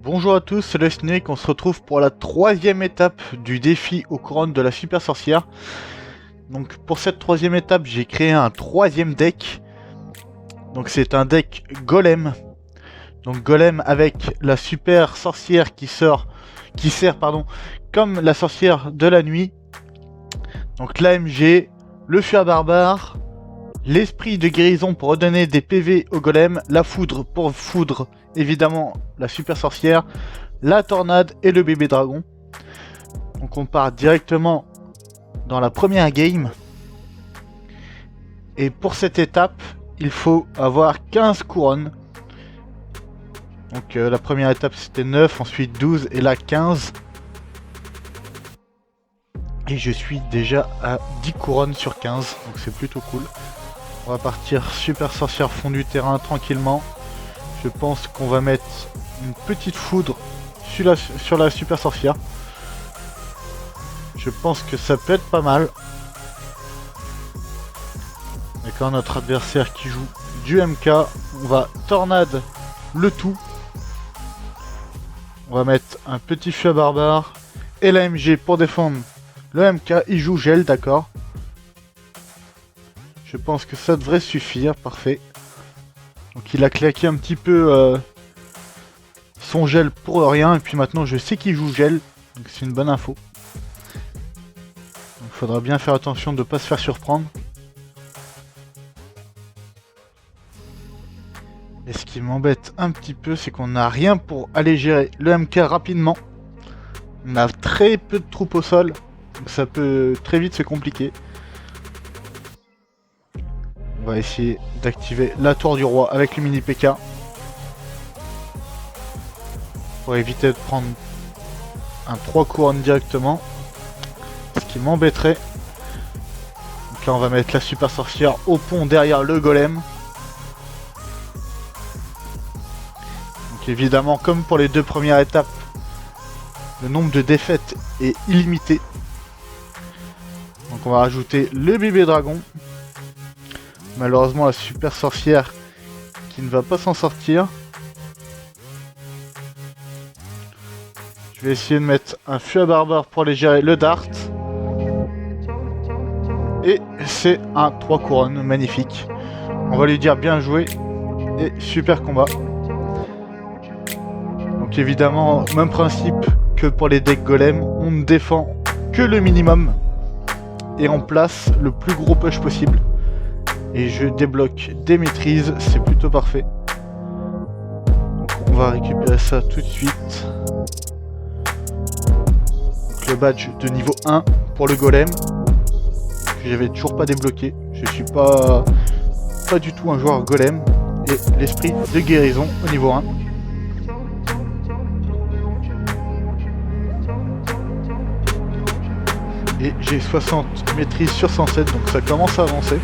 Bonjour à tous, c'est le Snake, on se retrouve pour la troisième étape du défi aux couronnes de la super sorcière. Donc pour cette troisième étape, j'ai créé un troisième deck. Donc c'est un deck Golem. Donc Golem avec la super sorcière qui sert comme la sorcière de la nuit. Donc l'AMG, le feu à barbare, l'esprit de guérison pour redonner des PV au golem, la foudre pour foudre évidemment la super sorcière, la tornade et le bébé dragon. Donc on part directement dans la première game. Et pour cette étape, il faut avoir 15 couronnes. Donc la première étape c'était 9, ensuite 12 et là 15. Et je suis déjà à 10 couronnes sur 15, donc c'est plutôt cool. On va partir super sorcière fond du terrain tranquillement. Je pense qu'on va mettre une petite foudre sur la super sorcière. Je pense que ça peut être pas mal. D'accord, notre adversaire qui joue du MK. On va tornade le tout. On va mettre un petit feu à barbare. Et la MG pour défendre le MK. Il joue gel, d'accord. Je pense que ça devrait suffire, parfait. Donc il a claqué un petit peu son gel pour rien, et puis maintenant je sais qu'il joue gel, donc c'est une bonne info. Il faudra bien faire attention de ne pas se faire surprendre. Et ce qui m'embête un petit peu, c'est qu'on n'a rien pour aller gérer le MK rapidement. On a très peu de troupes au sol, donc ça peut très vite se compliquer. On va essayer d'activer la tour du roi avec le mini PK. Pour éviter de prendre un 3 couronnes directement. Ce qui m'embêterait. Donc là on va mettre la super sorcière au pont derrière le golem. Donc évidemment comme pour les deux premières étapes, le nombre de défaites est illimité. Donc on va rajouter le bébé dragon. Malheureusement la super sorcière qui ne va pas s'en sortir. Je vais essayer de mettre un feu à barbare pour aller gérer le dart. Et c'est un 3 couronnes, magnifique. On va lui dire bien joué. Et super combat. Donc évidemment, même principe que pour les decks golem. On ne défend que le minimum. Et on place le plus gros push possible. Et je débloque des maîtrises, c'est plutôt parfait. Donc on va récupérer ça tout de suite. Donc le badge de niveau 1 pour le golem. Que j'avais toujours pas débloqué. Je suis pas du tout un joueur golem. Et l'esprit de guérison au niveau 1. Et j'ai 60 maîtrises sur 107, donc ça commence à avancer.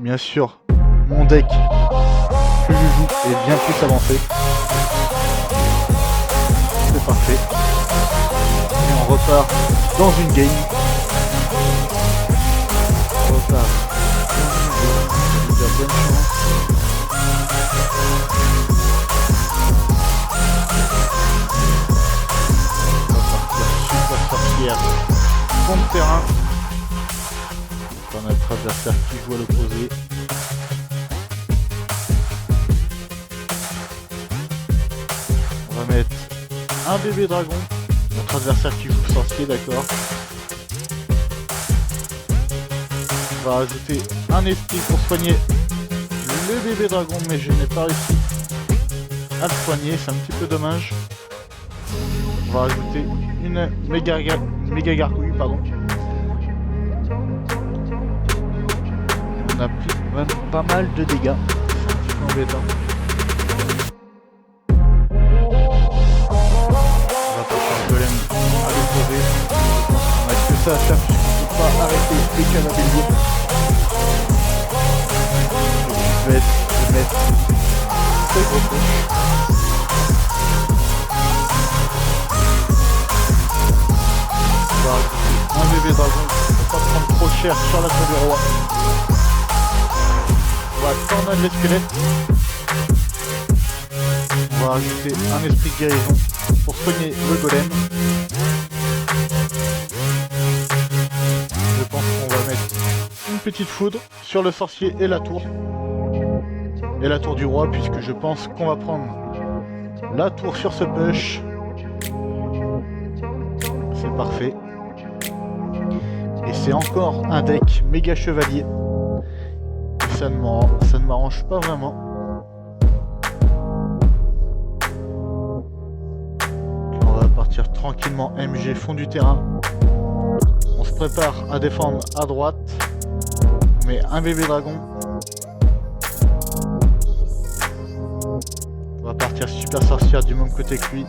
Bien sûr, mon deck que je joue est bien plus avancé. C'est parfait. Et on repart dans une game. On repart dans une game. Bonne chance. On va partir super sorcière. Fond de terrain. Notre adversaire qui joue à l'opposé. On va mettre un bébé dragon. Notre adversaire qui joue sorcier, d'accord. On va rajouter un esprit pour soigner le bébé dragon, mais je n'ai pas réussi à le soigner, c'est un petit peu dommage. On va rajouter une méga gargouille, pardon. On a pris même pas mal de dégâts, c'est un petit peu embêtant. On va passer un golem à l'opposé. On a que ça à faire puisqu'on ne peut pas arrêter les canapés. Je vais mettre très gros push. On va rajouter un bébé dragon pour pas prendre trop cher sur la tour du roi. On va tornade les squelettes. On va va rajouter un esprit de guérison pour soigner le golem. Je pense qu'on va mettre une petite foudre sur le sorcier et la tour. Et la tour du roi, puisque je pense qu'on va prendre la tour sur ce push. C'est parfait. Et c'est encore un deck méga chevalier. Et ça ne m'arrange pas vraiment. On va partir tranquillement MG fond du terrain. On se prépare à défendre à droite. On met un bébé dragon. On va partir super sorcière du même côté que lui.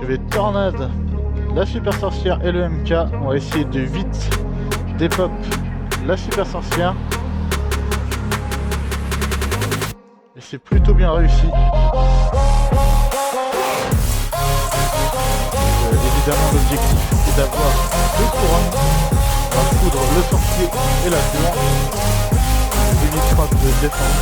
Je vais tornade la super sorcière et le MK. On va essayer de vite dépop la super sorcière. Et c'est plutôt bien réussi. Évidemment l'objectif est d'avoir deux couronnes. On va foudre le sorcier et la tour. Des mid-frappes de défense.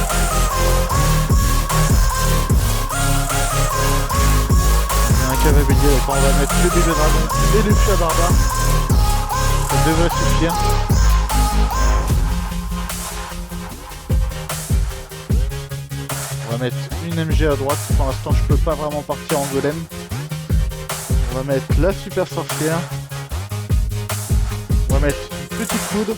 Un cavalier, on va mettre le bébé dragon et le fût à barbare. Ça devrait suffire. On va mettre une MG à droite. Pour l'instant, je peux pas vraiment partir en golem. On va mettre la super sorcière. On va mettre une petite foudre.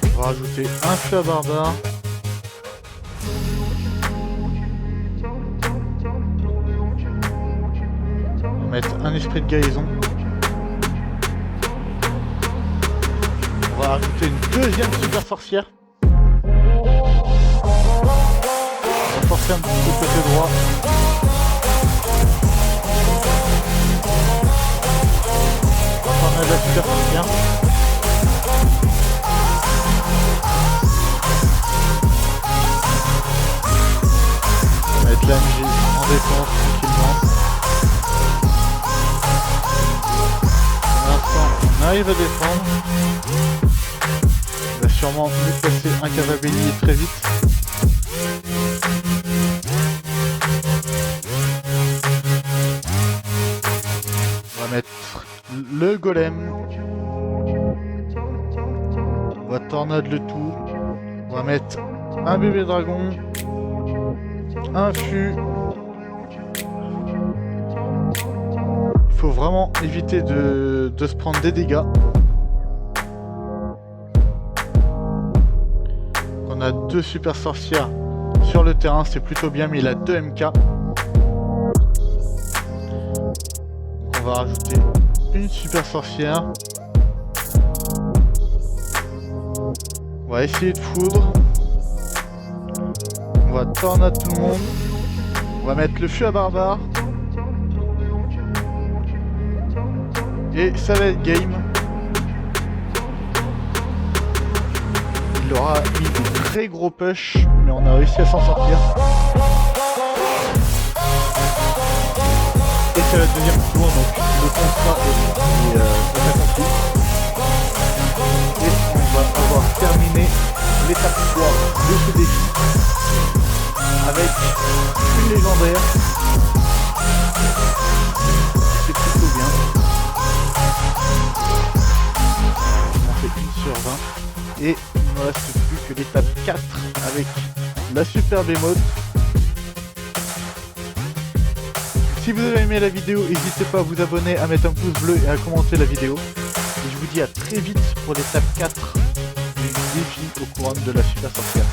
On va rajouter un fût à barbare. On va mettre un esprit de guérison. On va rajouter une deuxième super sorcière. On va forcer un petit peu côté droit. On va mettre la super sorcière. Mettre la MJ en défense tranquillement. Pour l'instant, on arrive à défendre. Il va sûrement nous passer un cavalier très vite. On va mettre le golem. On va tornade le tout. On va mettre un bébé dragon. Un fût. Il faut vraiment éviter de se prendre des dégâts. On a deux super sorcières sur le terrain, c'est plutôt bien, mais il a deux MK. On va rajouter une super sorcière. On va essayer de foudre. On va tornade tout le monde. On va mettre le fût à barbare. Et ça va être game. Il aura mis de très gros push, mais on a réussi à s'en sortir. Et c'est la deuxième tour, donc le contrat est accompli. Et on va avoir terminé l'étape 3 de ce défi. Avec une légendaire. C'est plutôt bien. On fait 1 sur 20. Et il ne reste plus que l'étape 4 avec la super bémote. Si vous avez aimé la vidéo, n'hésitez pas à vous abonner, à mettre un pouce bleu et à commenter la vidéo. Et je vous dis à très vite pour l'étape 4 du défi aux couronnes de la super sorcière.